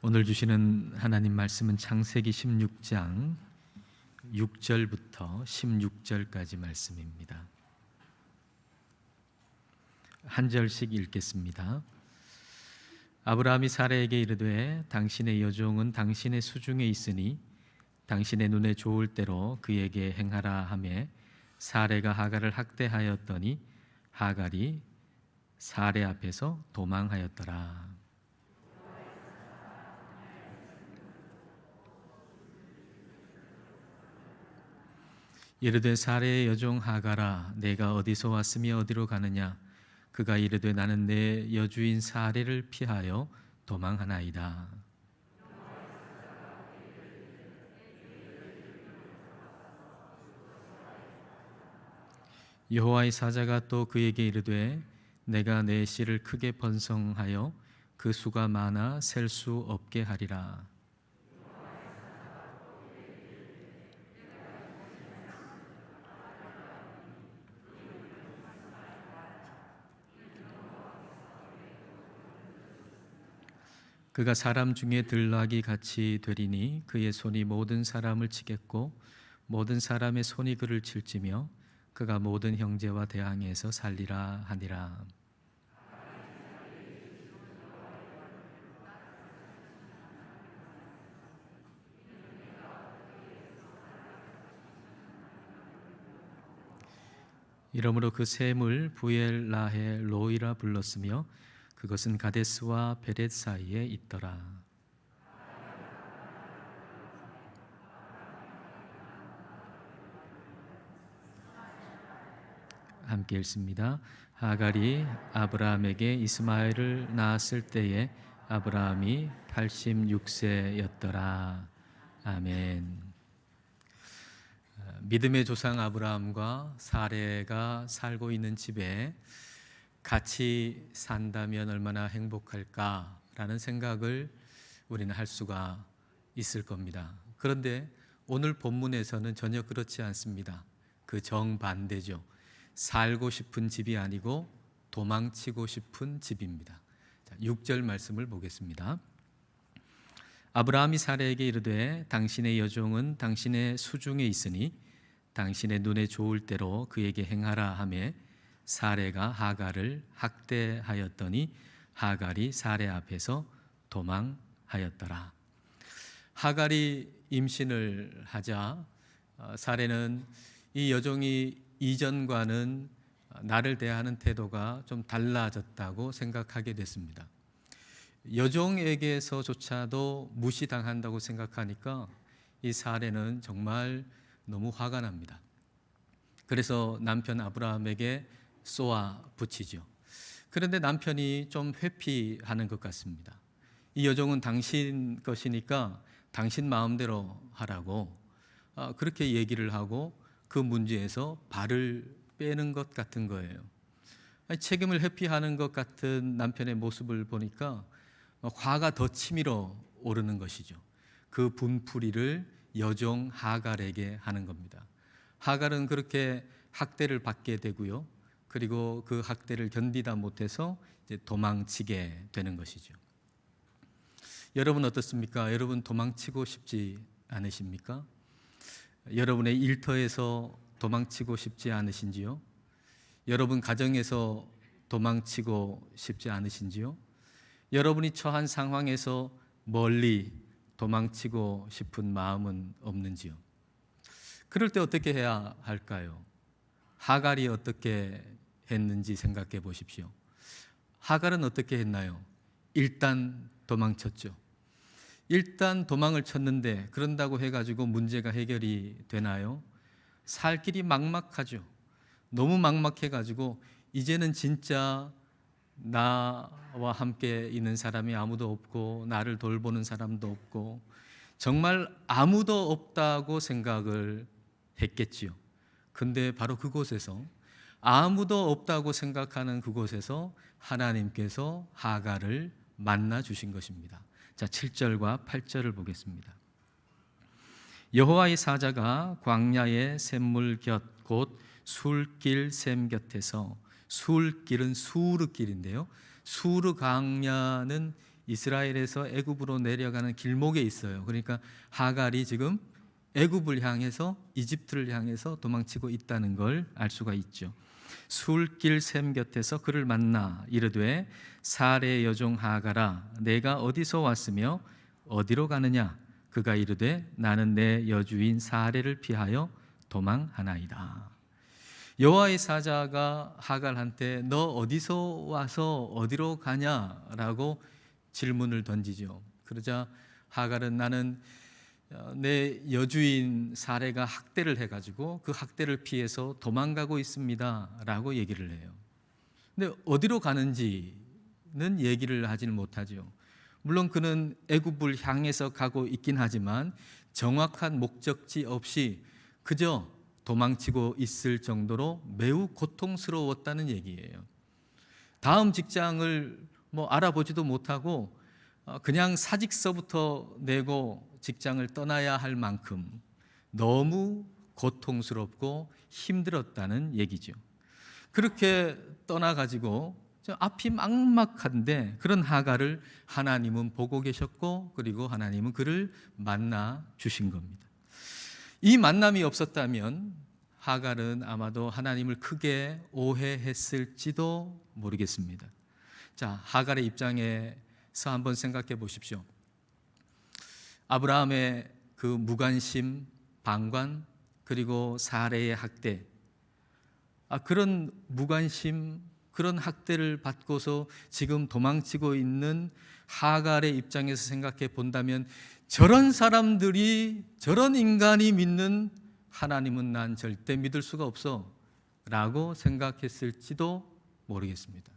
오늘 주시는 하나님 말씀은 창세기 16장 6절부터 16절까지 말씀입니다. 한 절씩 읽겠습니다. 아브라함이 사라에게 이르되 당신의 여종은 당신의 수중에 있으니 당신의 눈에 좋을 대로 그에게 행하라 하매 사레가 하갈을 학대하였더니 하갈이 사레 앞에서 도망하였더라. 이르되 사레의 여종 하갈아 내가 어디서 왔으며 어디로 가느냐. 그가 이르되 나는 내 여주인 사레를 피하여 도망하나이다. 여호와의 사자가 또 그에게 이르되 내가 내 씨를 크게 번성하여 그 수가 많아 셀 수 없게 하리라. 그가 사람 중에 들락이 같이 되리니 그의 손이 모든 사람을 치겠고 모든 사람의 손이 그를 칠지며 그가 모든 형제와 대항해서 살리라 하니라. 이러므로 그 샘을 부엘라헬 로이라 불렀으며 그것은 가데스와 베렛 사이에 있더라. 함께 읽습니다. 하갈이 아브라함에게 이스마엘을 낳았을 때에 아브라함이 86세였더라. 아멘. 믿음의 조상 아브라함과 사레가 살고 있는 집에 같이 산다면 얼마나 행복할까라는 생각을 우리는 할 수가 있을 겁니다. 그런데 오늘 본문에서는 전혀 그렇지 않습니다. 그 정반대죠. 살고 싶은 집이 아니고 도망치고 싶은 집입니다. 6절 말씀을 보겠습니다. 아브라함이 사레에게 이르되 당신의 여종은 당신의 수중에 있으니 당신의 눈에 좋을 대로 그에게 행하라 하매 사레가 하갈을 학대하였더니 하갈이 사레 앞에서 도망하였더라. 하갈이 임신을 하자 사레는 이 여종이 이전과는 나를 대하는 태도가 좀 달라졌다고 생각하게 됐습니다. 여종에게서조차도 무시당한다고 생각하니까 이 사레는 정말 너무 화가 납니다. 그래서 남편 아브라함에게 쏘아 붙이죠. 그런데 남편이 좀 회피하는 것 같습니다. 이 여종은 당신 것이니까 당신 마음대로 하라고 그렇게 얘기를 하고 그 문제에서 발을 빼는 것 같은 거예요. 책임을 회피하는 것 같은 남편의 모습을 보니까 화가 더 치밀어 오르는 것이죠. 그 분풀이를 여종 하갈에게 하는 겁니다. 하갈은 그렇게 학대를 받게 되고요. 그리고 그 학대를 견디다 못해서 이제 도망치게 되는 것이죠. 여러분 어떻습니까? 여러분 도망치고 싶지 않으십니까? 여러분의 일터에서 도망치고 싶지 않으신지요? 여러분 가정에서 도망치고 싶지 않으신지요? 여러분이 처한 상황에서 멀리 도망치고 싶은 마음은 없는지요? 그럴 때 어떻게 해야 할까요? 하갈이 어떻게 했는지 생각해 보십시오. 하갈은 어떻게 했나요? 일단 도망쳤죠. 일단 도망을 쳤는데 그런다고 해가지고 문제가 해결이 되나요? 살 길이 막막하죠. 너무 막막해가지고 이제는 진짜 나와 함께 있는 사람이 아무도 없고 나를 돌보는 사람도 없고 정말 아무도 없다고 생각을 했겠지요. 근데 바로 그곳에서 아무도 없다고 생각하는 그곳에서 하나님께서 하갈을 만나 주신 것입니다. 자, 7절과 8절을 보겠습니다. 여호와의 사자가 광야의 샘물 곁 곧 술길 샘 곁에서 술길은 수르길인데요. 수르 광야는 이스라엘에서 애굽으로 내려가는 길목에 있어요. 그러니까 하갈이 지금 애굽을 향해서 이집트를 향해서 도망치고 있다는 걸 알 수가 있죠. 술길 샘 곁에서 그를 만나 이르되 사레의 여종 하갈아 내가 어디서 왔으며 어디로 가느냐. 그가 이르되 나는 내 여주인 사레를 피하여 도망하나이다. 여호와의 사자가 하갈한테 너 어디서 와서 어디로 가냐라고 질문을 던지죠. 그러자 하갈은 나는 내 여주인 사레가 학대를 해가지고 그 학대를 피해서 도망가고 있습니다 라고 얘기를 해요. 근데 어디로 가는지는 얘기를 하지는 못하죠. 물론 그는 애굽을 향해서 가고 있긴 하지만 정확한 목적지 없이 그저 도망치고 있을 정도로 매우 고통스러웠다는 얘기예요. 다음 직장을 알아보지도 못하고 그냥 사직서부터 내고 직장을 떠나야 할 만큼 너무 고통스럽고 힘들었다는 얘기죠. 그렇게 떠나가지고 앞이 막막한데 그런 하갈을 하나님은 보고 계셨고 그리고 하나님은 그를 만나 주신 겁니다. 이 만남이 없었다면 하갈은 아마도 하나님을 크게 오해했을지도 모르겠습니다. 자, 하갈의 입장에서 한번 생각해 보십시오. 아브라함의 그 무관심, 방관, 그리고 사레의 학대, 그런 무관심, 그런 학대를 받고서 지금 도망치고 있는 하갈의 입장에서 생각해 본다면 저런 사람들이, 저런 인간이 믿는 하나님은 난 절대 믿을 수가 없어 라고 생각했을지도 모르겠습니다.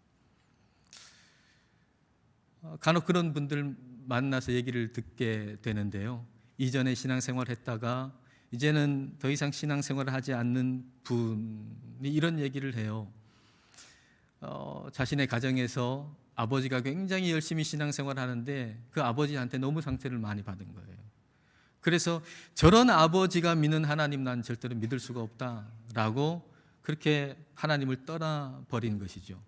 간혹 그런 분들 만나서 얘기를 듣게 되는데요. 이전에 신앙생활 했다가 이제는 더 이상 신앙생활을 하지 않는 분이 이런 얘기를 해요. 자신의 가정에서 아버지가 굉장히 열심히 신앙생활을 하는데 그 아버지한테 너무 상처를 많이 받은 거예요. 그래서 저런 아버지가 믿는 하나님 난 절대로 믿을 수가 없다라고 그렇게 하나님을 떠나버린 것이죠.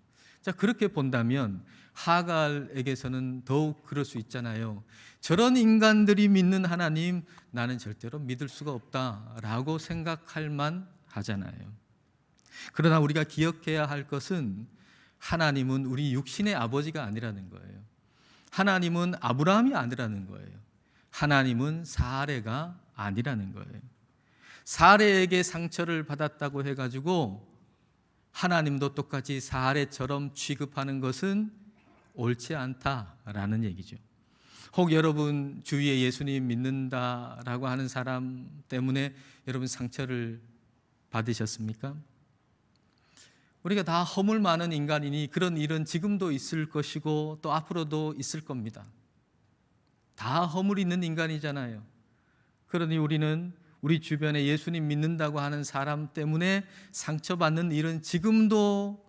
자, 그렇게 본다면 하갈에게서는 더욱 그럴 수 있잖아요. 저런 인간들이 믿는 하나님 나는 절대로 믿을 수가 없다라고 생각할 만하잖아요. 그러나 우리가 기억해야 할 것은 하나님은 우리 육신의 아버지가 아니라는 거예요. 하나님은 아브라함이 아니라는 거예요. 하나님은 사레가 아니라는 거예요. 사레에게 상처를 받았다고 해가지고 하나님도 똑같이 사레처럼 취급하는 것은 옳지 않다라는 얘기죠. 혹 여러분 주위에 예수님 믿는다라고 하는 사람 때문에 여러분 상처를 받으셨습니까? 우리가 다 허물 많은 인간이니 그런 일은 지금도 있을 것이고 또 앞으로도 있을 겁니다. 다 허물 있는 인간이잖아요. 그러니 우리는 우리 주변에 예수님 믿는다고 하는 사람 때문에 상처받는 일은 지금도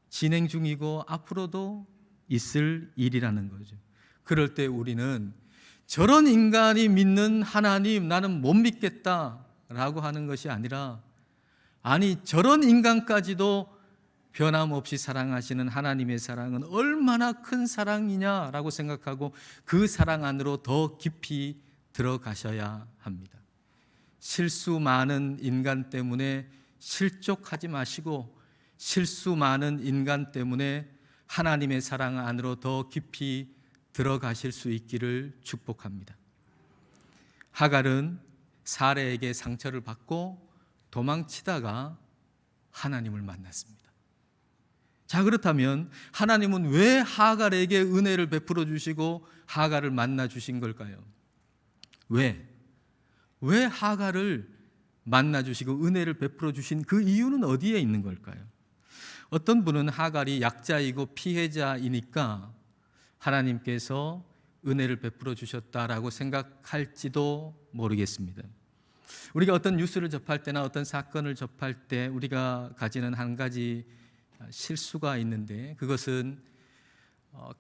진행 중이고 앞으로도 있을 일이라는 거죠. 그럴 때 우리는 저런 인간이 믿는 하나님 나는 못 믿겠다라고 하는 것이 아니라 아니 저런 인간까지도 변함없이 사랑하시는 하나님의 사랑은 얼마나 큰 사랑이냐라고 생각하고 그 사랑 안으로 더 깊이 들어가셔야 합니다. 실수 많은 인간 때문에 실족하지 마시고 실수 많은 인간 때문에 하나님의 사랑 안으로 더 깊이 들어가실 수 있기를 축복합니다. 하갈은 사레에게 상처를 받고 도망치다가 하나님을 만났습니다. 자, 그렇다면 하나님은 왜 하갈에게 은혜를 베풀어 주시고 하갈을 만나 주신 걸까요? 왜 하갈을 만나 주시고 은혜를 베풀어 주신 그 이유는 어디에 있는 걸까요? 어떤 분은 하갈이 약자이고 피해자이니까 하나님께서 은혜를 베풀어 주셨다라고 생각할지도 모르겠습니다. 우리가 어떤 뉴스를 접할 때나 어떤 사건을 접할 때 우리가 가지는 한 가지 실수가 있는데 그것은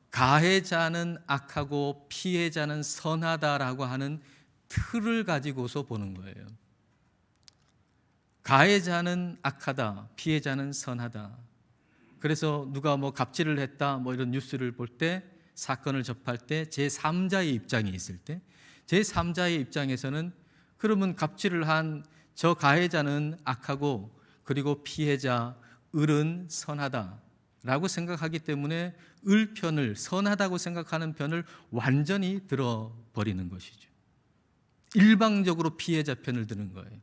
가해자는 악하고 피해자는 선하다라고 하는 틀을 가지고서 보는 거예요. 가해자는 악하다, 피해자는 선하다. 그래서 누가 갑질을 했다 이런 뉴스를 볼 때 사건을 접할 때 제3자의 입장에 있을 때 제3자의 입장에서는 그러면 갑질을 한 저 가해자는 악하고 그리고 피해자 을은 선하다라고 생각하기 때문에 을 편을, 선하다고 생각하는 편을 완전히 들어버리는 것이죠. 일방적으로 피해자 편을 드는 거예요.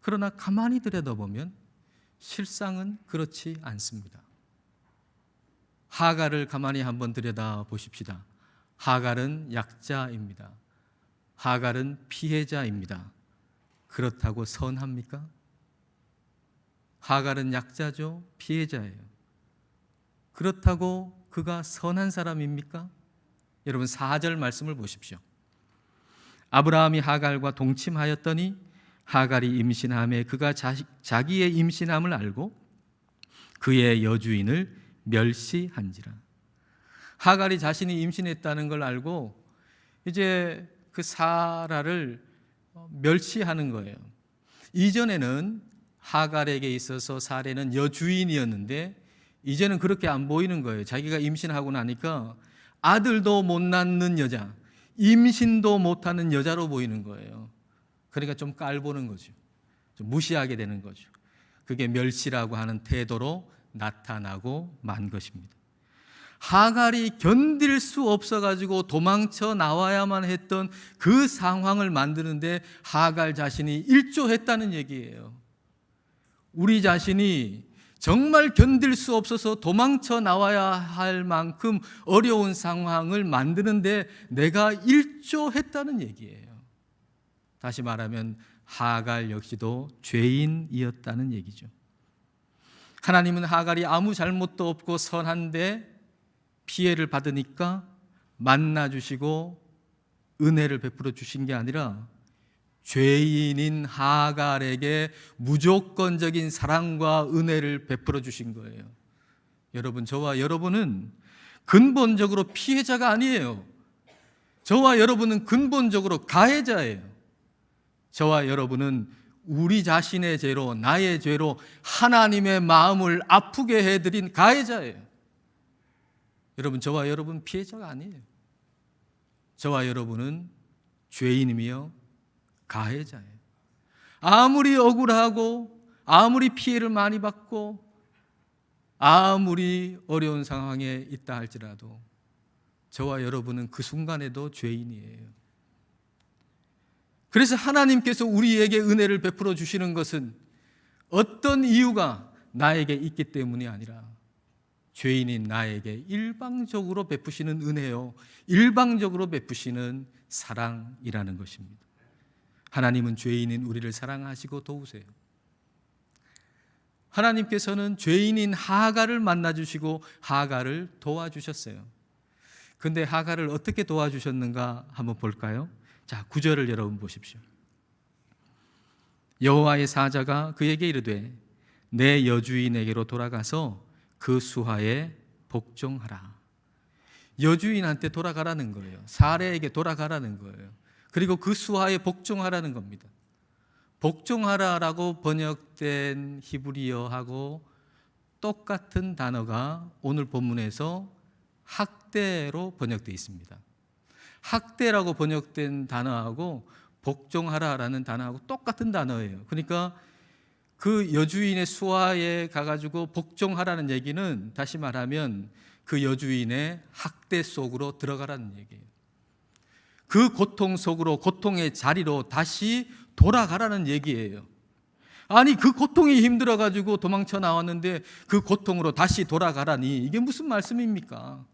그러나 가만히 들여다보면 실상은 그렇지 않습니다. 하갈을 가만히 한번 들여다보십시다. 하갈은 약자입니다. 하갈은 피해자입니다. 그렇다고 선합니까? 하갈은 약자죠. 피해자예요. 그렇다고 그가 선한 사람입니까? 여러분 4절 말씀을 보십시오. 아브라함이 하갈과 동침하였더니 하갈이 임신함에 그가 자기의 임신함을 알고 그의 여주인을 멸시한지라. 하갈이 자신이 임신했다는 걸 알고 이제 그 사라를 멸시하는 거예요. 이전에는 하갈에게 있어서 사라는 여주인이었는데 이제는 그렇게 안 보이는 거예요. 자기가 임신하고 나니까 아들도 못 낳는 여자, 임신도 못하는 여자로 보이는 거예요. 그러니까 좀 깔보는 거죠. 좀 무시하게 되는 거죠. 그게 멸시라고 하는 태도로 나타나고 만 것입니다. 하갈이 견딜 수 없어가지고 도망쳐 나와야만 했던 그 상황을 만드는데 하갈 자신이 일조했다는 얘기예요. 우리 자신이 정말 견딜 수 없어서 도망쳐 나와야 할 만큼 어려운 상황을 만드는데 내가 일조했다는 얘기예요. 다시 말하면 하갈 역시도 죄인이었다는 얘기죠. 하나님은 하갈이 아무 잘못도 없고 선한데 피해를 받으니까 만나주시고 은혜를 베풀어 주신 게 아니라 죄인인 하갈에게 무조건적인 사랑과 은혜를 베풀어 주신 거예요. 여러분, 저와 여러분은 근본적으로 피해자가 아니에요. 저와 여러분은 근본적으로 가해자예요. 저와 여러분은 우리 자신의 죄로, 나의 죄로 하나님의 마음을 아프게 해드린 가해자예요. 여러분, 저와 여러분 피해자가 아니에요. 저와 여러분은 죄인이며 가해자예요. 아무리 억울하고 아무리 피해를 많이 받고 아무리 어려운 상황에 있다 할지라도 저와 여러분은 그 순간에도 죄인이에요. 그래서 하나님께서 우리에게 은혜를 베풀어 주시는 것은 어떤 이유가 나에게 있기 때문이 아니라 죄인인 나에게 일방적으로 베푸시는 은혜요, 일방적으로 베푸시는 사랑이라는 것입니다. 하나님은 죄인인 우리를 사랑하시고 도우세요. 하나님께서는 죄인인 하갈을 만나주시고 하갈을 도와주셨어요. 근데 하갈을 어떻게 도와주셨는가 한번 볼까요? 자, 9절을 여러분 보십시오. 여호와의 사자가 그에게 이르되 내 여주인에게로 돌아가서 그 수하에 복종하라. 여주인한테 돌아가라는 거예요. 사례에게 돌아가라는 거예요. 그리고 그 수하에 복종하라는 겁니다. 복종하라라고 번역된 히브리어하고 똑같은 단어가 오늘 본문에서 학대로 번역되어 있습니다. 학대라고 번역된 단어하고 복종하라라는 단어하고 똑같은 단어예요. 그러니까 그 여주인의 수하에 가가지고 복종하라는 얘기는 다시 말하면 그 여주인의 학대 속으로 들어가라는 얘기예요. 그 고통 속으로, 고통의 자리로 다시 돌아가라는 얘기예요. 아니, 그 고통이 힘들어가지고 도망쳐 나왔는데 그 고통으로 다시 돌아가라니 이게 무슨 말씀입니까?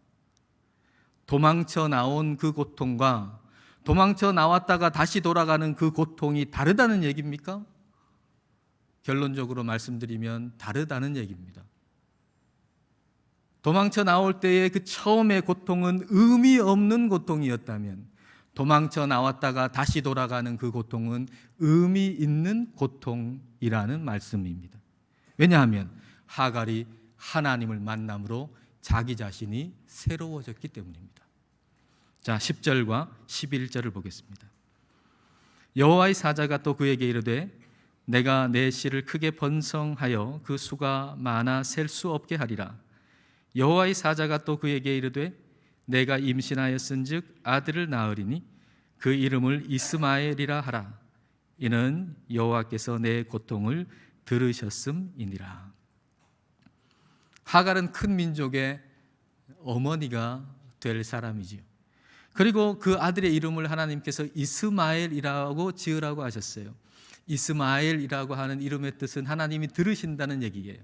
도망쳐 나온 그 고통과 도망쳐 나왔다가 다시 돌아가는 그 고통이 다르다는 얘기입니까? 결론적으로 말씀드리면 다르다는 얘기입니다. 도망쳐 나올 때의 그 처음의 고통은 의미 없는 고통이었다면 도망쳐 나왔다가 다시 돌아가는 그 고통은 의미 있는 고통이라는 말씀입니다. 왜냐하면 하갈이 하나님을 만남으로 자기 자신이 새로워졌기 때문입니다. 자, 10절과 11절을 보겠습니다. 여호와의 사자가 또 그에게 이르되 내가 내 씨를 크게 번성하여 그 수가 많아 셀 수 없게 하리라. 여호와의 사자가 또 그에게 이르되 내가 임신하였은즉 아들을 낳으리니 그 이름을 이스마엘이라 하라. 이는 여호와께서 내 고통을 들으셨음이니라. 하갈은 큰 민족의 어머니가 될 사람이지요. 그리고 그 아들의 이름을 하나님께서 이스마엘이라고 지으라고 하셨어요. 이스마엘이라고 하는 이름의 뜻은 하나님이 들으신다는 얘기예요.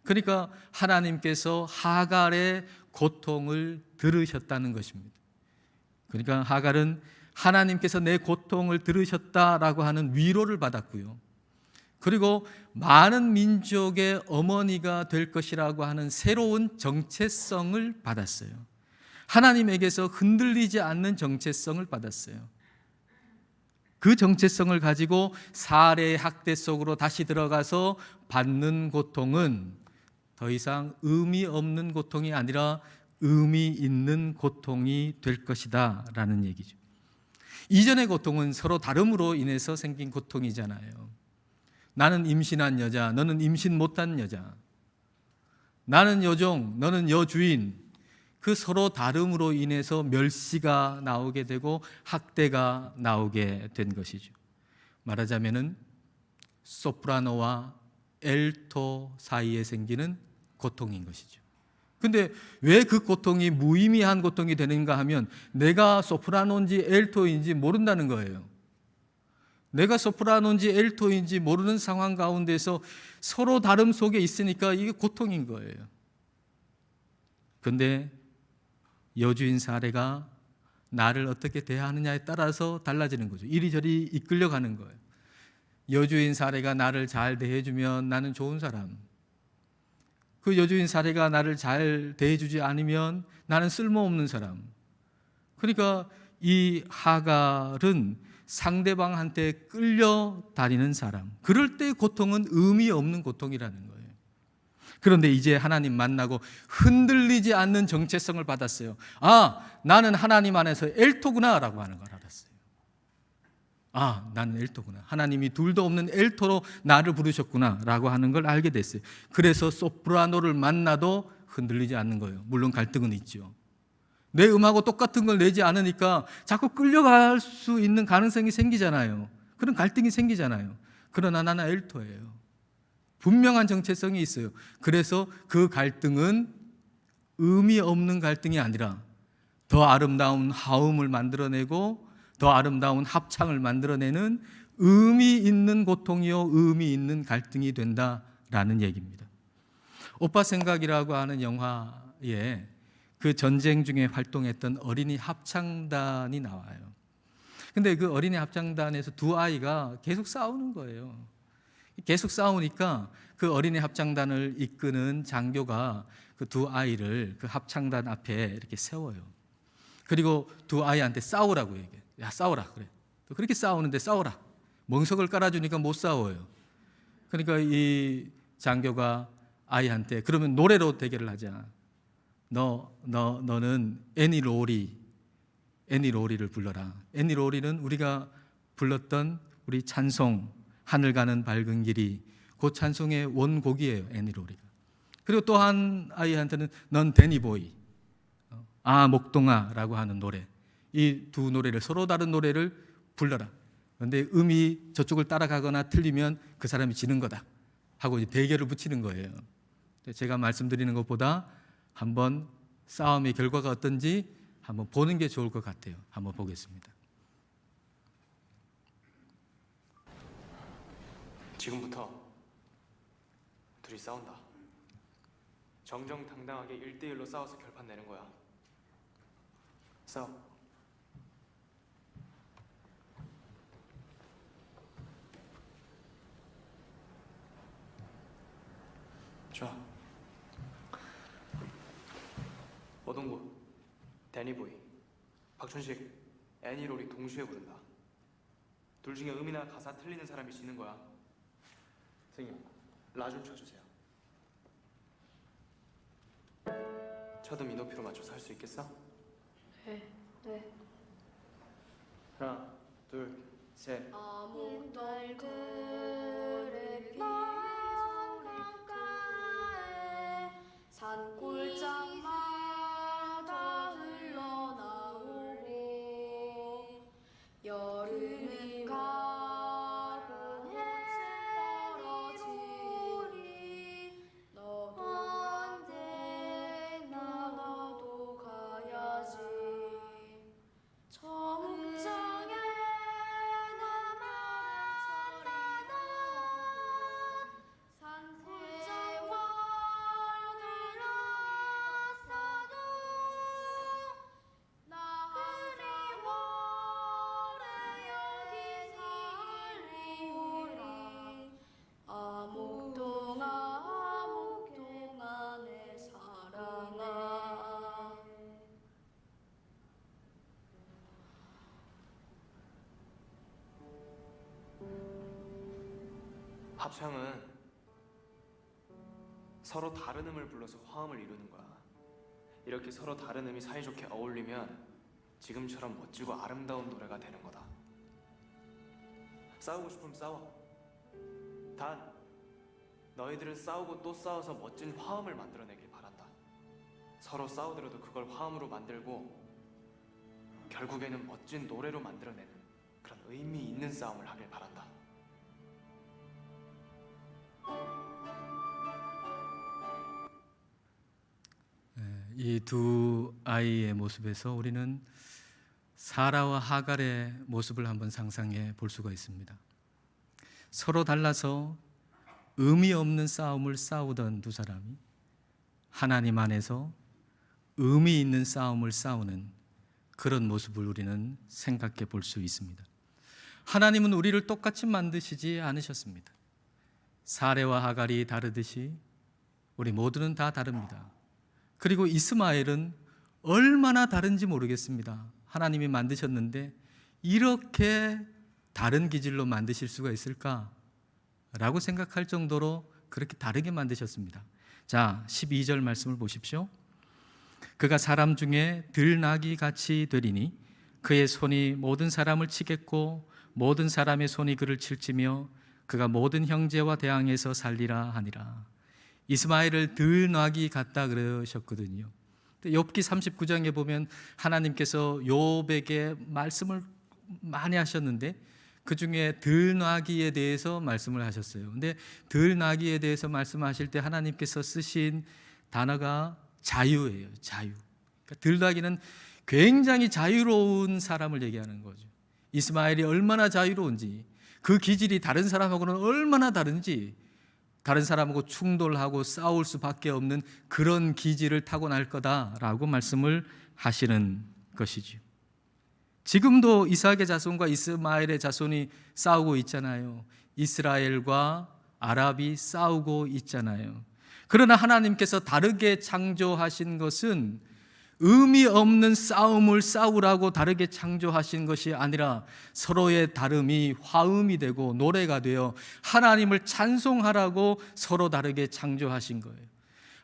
그러니까 하나님께서 하갈의 고통을 들으셨다는 것입니다. 그러니까 하갈은 하나님께서 내 고통을 들으셨다라고 하는 위로를 받았고요. 그리고 많은 민족의 어머니가 될 것이라고 하는 새로운 정체성을 받았어요. 하나님에게서 흔들리지 않는 정체성을 받았어요. 그 정체성을 가지고 사례의 학대 속으로 다시 들어가서 받는 고통은 더 이상 의미 없는 고통이 아니라 의미 있는 고통이 될 것이다 라는 얘기죠. 이전의 고통은 서로 다름으로 인해서 생긴 고통이잖아요. 나는 임신한 여자, 너는 임신 못한 여자. 나는 여종, 너는 여주인. 그 서로 다름으로 인해서 멸시가 나오게 되고 학대가 나오게 된 것이죠. 말하자면은 소프라노와 엘토 사이에 생기는 고통인 것이죠. 근데 왜 그 고통이 무의미한 고통이 되는가 하면 내가 소프라노인지 엘토인지 모른다는 거예요. 내가 소프라노인지 엘토인지 모르는 상황 가운데서 서로 다름 속에 있으니까 이게 고통인 거예요. 근데 여주인 사례가 나를 어떻게 대하느냐에 따라서 달라지는 거죠. 이리저리 이끌려가는 거예요. 여주인 사례가 나를 잘 대해주면 나는 좋은 사람, 그 여주인 사례가 나를 잘 대해주지 않으면 나는 쓸모없는 사람. 그러니까 이 하갈은 상대방한테 끌려다니는 사람, 그럴 때 고통은 의미 없는 고통이라는 거예요. 그런데 이제 하나님 만나고 흔들리지 않는 정체성을 받았어요. 아, 나는 하나님 안에서 엘토구나 라고 하는 걸 알았어요. 아, 나는 엘토구나. 하나님이 둘도 없는 엘토로 나를 부르셨구나 라고 하는 걸 알게 됐어요. 그래서 소프라노를 만나도 흔들리지 않는 거예요. 물론 갈등은 있죠. 내 음하고 똑같은 걸 내지 않으니까 자꾸 끌려갈 수 있는 가능성이 생기잖아요. 그런 갈등이 생기잖아요. 그러나 나는 엘토예요. 분명한 정체성이 있어요. 그래서 그 갈등은 의미 없는 갈등이 아니라 더 아름다운 화음을 만들어내고 더 아름다운 합창을 만들어내는 의미 있는 고통이요 의미 있는 갈등이 된다라는 얘기입니다. 오빠 생각이라고 하는 영화에 그 전쟁 중에 활동했던 어린이 합창단이 나와요. 근데 그 어린이 합창단에서 두 아이가 계속 싸우는 거예요. 계속 싸우니까 그 어린이 합창단을 이끄는 장교가 그 두 아이를 그 합창단 앞에 이렇게 세워요. 그리고 두 아이한테 싸우라고 얘기해요. 야, 싸워라 그래. 그렇게 싸우는데 싸워라. 멍석을 깔아주니까 못 싸워요. 그러니까 이 장교가 아이한테 그러면 노래로 대결을 하자. 너는 애니 로리를 불러라. 애니 로리는 우리가 불렀던 우리 찬송 하늘 가는 밝은 길이 그 찬송의 원곡이에요. 애니 로리가. 그리고 또 한 아이한테는 넌 데니보이, 아 목동아라고 하는 노래. 이 두 노래를 서로 다른 노래를 불러라. 그런데 음이 저쪽을 따라가거나 틀리면 그 사람이 지는 거다 하고 이제 대결을 붙이는 거예요. 제가 말씀드리는 것보다 한번 싸움의 결과가 어떤지 한번 보는 게 좋을 것 같아요. 한번 보겠습니다. 지금부터 둘이 싸운다. 정정당당하게 1대1로 싸워서 결판 내는 거야. 싸워. 좋아. 오동구, 데니보이, 박춘식, 애니롤이 동시에 부른다. 둘 중에 음이나 가사 틀리는 사람이 지는 거야. 선생님, 라 좀 쳐주세요. 쳐도 이 높이로 맞춰서 할 수 있겠어? 네. 하나, 둘, 셋. 아무 날들의 비소리가에 산골짜마다 흘러 합창은 서로 다른 음을 불러서 화음을 이루는 거야. 이렇게 서로 다른 음이 사이좋게 어울리면 지금처럼 멋지고 아름다운 노래가 되는 거다. 싸우고 싶으면 싸워. 단 너희들은 싸우고 또 싸워서 멋진 화음을 만들어내길 바란다. 서로 싸우더라도 그걸 화음으로 만들고 결국에는 멋진 노래로 만들어내는 그런 의미 있는 싸움을 하길 바란다. 이 두 아이의 모습에서 우리는 사라와 하갈의 모습을 한번 상상해 볼 수가 있습니다. 서로 달라서 의미 없는 싸움을 싸우던 두 사람이 하나님 안에서 의미 있는 싸움을 싸우는 그런 모습을 우리는 생각해 볼 수 있습니다. 하나님은 우리를 똑같이 만드시지 않으셨습니다. 사레와 하갈이 다르듯이 우리 모두는 다 다릅니다. 그리고 이스마엘은 얼마나 다른지 모르겠습니다. 하나님이 만드셨는데 이렇게 다른 기질로 만드실 수가 있을까? 라고 생각할 정도로 그렇게 다르게 만드셨습니다. 자, 12절 말씀을 보십시오. 그가 사람 중에 들나귀 같이 되리니 그의 손이 모든 사람을 치겠고 모든 사람의 손이 그를 칠지며 그가 모든 형제와 대항해서 살리라 하니라. 이스마엘을 들나귀 같다 그러셨거든요. 욥기 39장에 보면 하나님께서 욥에게 말씀을 많이 하셨는데 그 중에 들나귀에 대해서 말씀을 하셨어요. 근데 들나귀에 대해서 말씀하실 때 하나님께서 쓰신 단어가 자유예요. 자유. 그러니까 들나귀는 굉장히 자유로운 사람을 얘기하는 거죠. 이스마엘이 얼마나 자유로운지, 그 기질이 다른 사람하고는 얼마나 다른지, 다른 사람하고 충돌하고 싸울 수밖에 없는 그런 기질을 타고날 거다라고 말씀을 하시는 것이죠. 지금도 이삭의 자손과 이스마엘의 자손이 싸우고 있잖아요. 이스라엘과 아랍이 싸우고 있잖아요. 그러나 하나님께서 다르게 창조하신 것은 의미 없는 싸움을 싸우라고 다르게 창조하신 것이 아니라 서로의 다름이 화음이 되고 노래가 되어 하나님을 찬송하라고 서로 다르게 창조하신 거예요.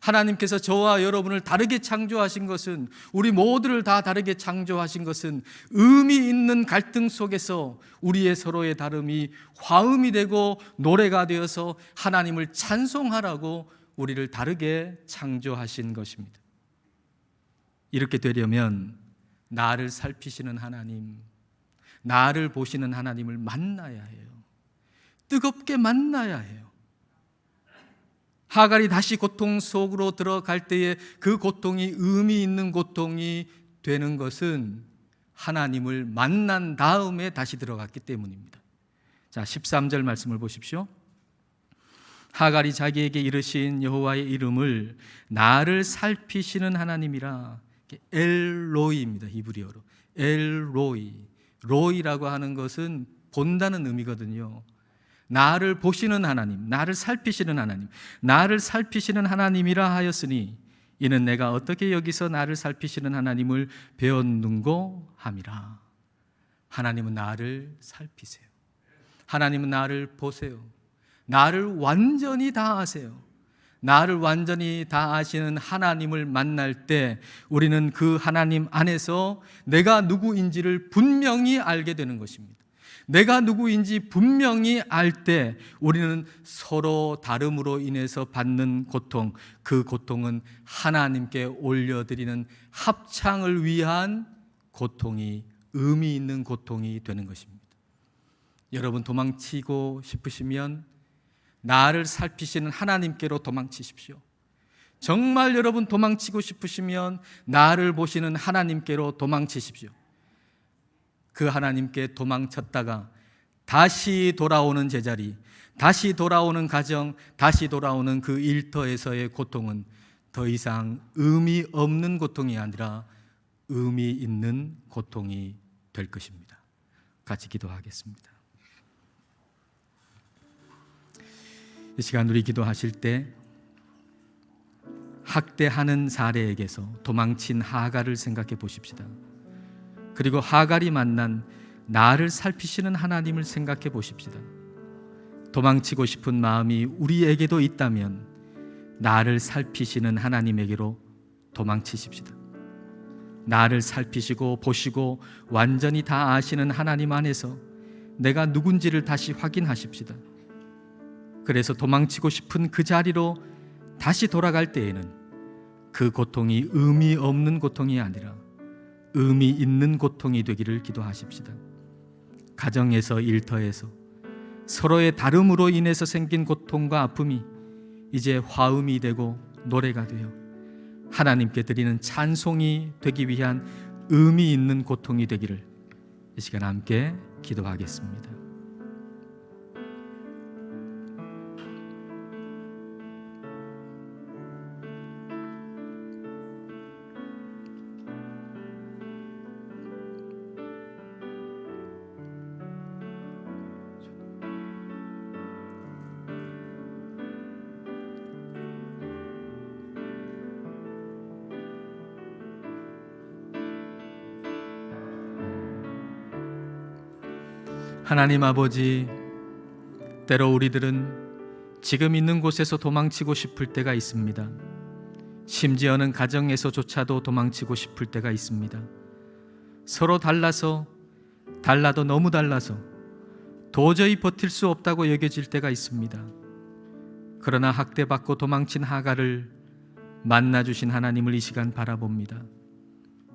하나님께서 저와 여러분을 다르게 창조하신 것은, 우리 모두를 다 다르게 창조하신 것은 의미 있는 갈등 속에서 우리의 서로의 다름이 화음이 되고 노래가 되어서 하나님을 찬송하라고 우리를 다르게 창조하신 것입니다. 이렇게 되려면 나를 살피시는 하나님, 나를 보시는 하나님을 만나야 해요. 뜨겁게 만나야 해요. 하갈이 다시 고통 속으로 들어갈 때에 그 고통이 의미 있는 고통이 되는 것은 하나님을 만난 다음에 다시 들어갔기 때문입니다. 자, 13절 말씀을 보십시오. 하갈이 자기에게 이르신 여호와의 이름을 나를 살피시는 하나님이라. 엘로이입니다. 히브리어로 엘로이. 로이라고 하는 것은 본다는 의미거든요. 나를 보시는 하나님, 나를 살피시는 하나님, 나를 살피시는 하나님이라 하였으니 이는 내가 어떻게 여기서 나를 살피시는 하나님을 배웠는고 함이라. 하나님은 나를 살피세요. 하나님은 나를 보세요. 나를 완전히 다 아세요. 나를 완전히 다 아시는 하나님을 만날 때 우리는 그 하나님 안에서 내가 누구인지를 분명히 알게 되는 것입니다. 내가 누구인지 분명히 알 때 우리는 서로 다름으로 인해서 받는 고통, 그 고통은 하나님께 올려드리는 합창을 위한 고통이, 의미 있는 고통이 되는 것입니다. 여러분, 도망치고 싶으시면 나를 살피시는 하나님께로 도망치십시오. 정말 여러분 도망치고 싶으시면 나를 보시는 하나님께로 도망치십시오. 그 하나님께 도망쳤다가 다시 돌아오는 제자리, 다시 돌아오는 가정, 다시 돌아오는 그 일터에서의 고통은 더 이상 의미 없는 고통이 아니라 의미 있는 고통이 될 것입니다. 같이 기도하겠습니다. 이 시간 우리 기도하실 때 학대하는 사례에게서 도망친 하갈을 생각해 보십시다. 그리고 하갈이 만난 나를 살피시는 하나님을 생각해 보십시다. 도망치고 싶은 마음이 우리에게도 있다면 나를 살피시는 하나님에게로 도망치십시다. 나를 살피시고 보시고 완전히 다 아시는 하나님 안에서 내가 누군지를 다시 확인하십시다. 그래서 도망치고 싶은 그 자리로 다시 돌아갈 때에는 그 고통이 의미 없는 고통이 아니라 의미 있는 고통이 되기를 기도하십시다. 가정에서, 일터에서 서로의 다름으로 인해서 생긴 고통과 아픔이 이제 화음이 되고 노래가 되어 하나님께 드리는 찬송이 되기 위한 의미 있는 고통이 되기를 이 시간 함께 기도하겠습니다. 하나님 아버지, 때로 우리들은 지금 있는 곳에서 도망치고 싶을 때가 있습니다. 심지어는 가정에서조차도 도망치고 싶을 때가 있습니다. 서로 달라도 너무 달라서 도저히 버틸 수 없다고 여겨질 때가 있습니다. 그러나 학대받고 도망친 하갈을 만나주신 하나님을 이 시간 바라봅니다.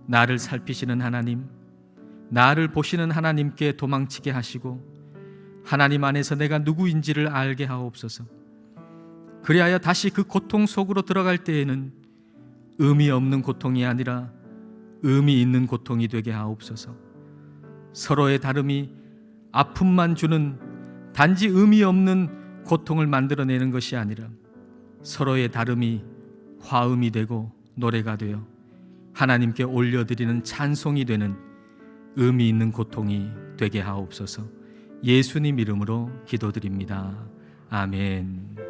나를 살피시는 하나님, 나를 보시는 하나님께 도망치게 하시고 하나님 안에서 내가 누구인지를 알게 하옵소서. 그리하여 다시 그 고통 속으로 들어갈 때에는 의미 없는 고통이 아니라 의미 있는 고통이 되게 하옵소서. 서로의 다름이 아픔만 주는 단지 의미 없는 고통을 만들어내는 것이 아니라 서로의 다름이 화음이 되고 노래가 되어 하나님께 올려드리는 찬송이 되는 의미 있는 고통이 되게 하옵소서. 예수님 이름으로 기도드립니다. 아멘.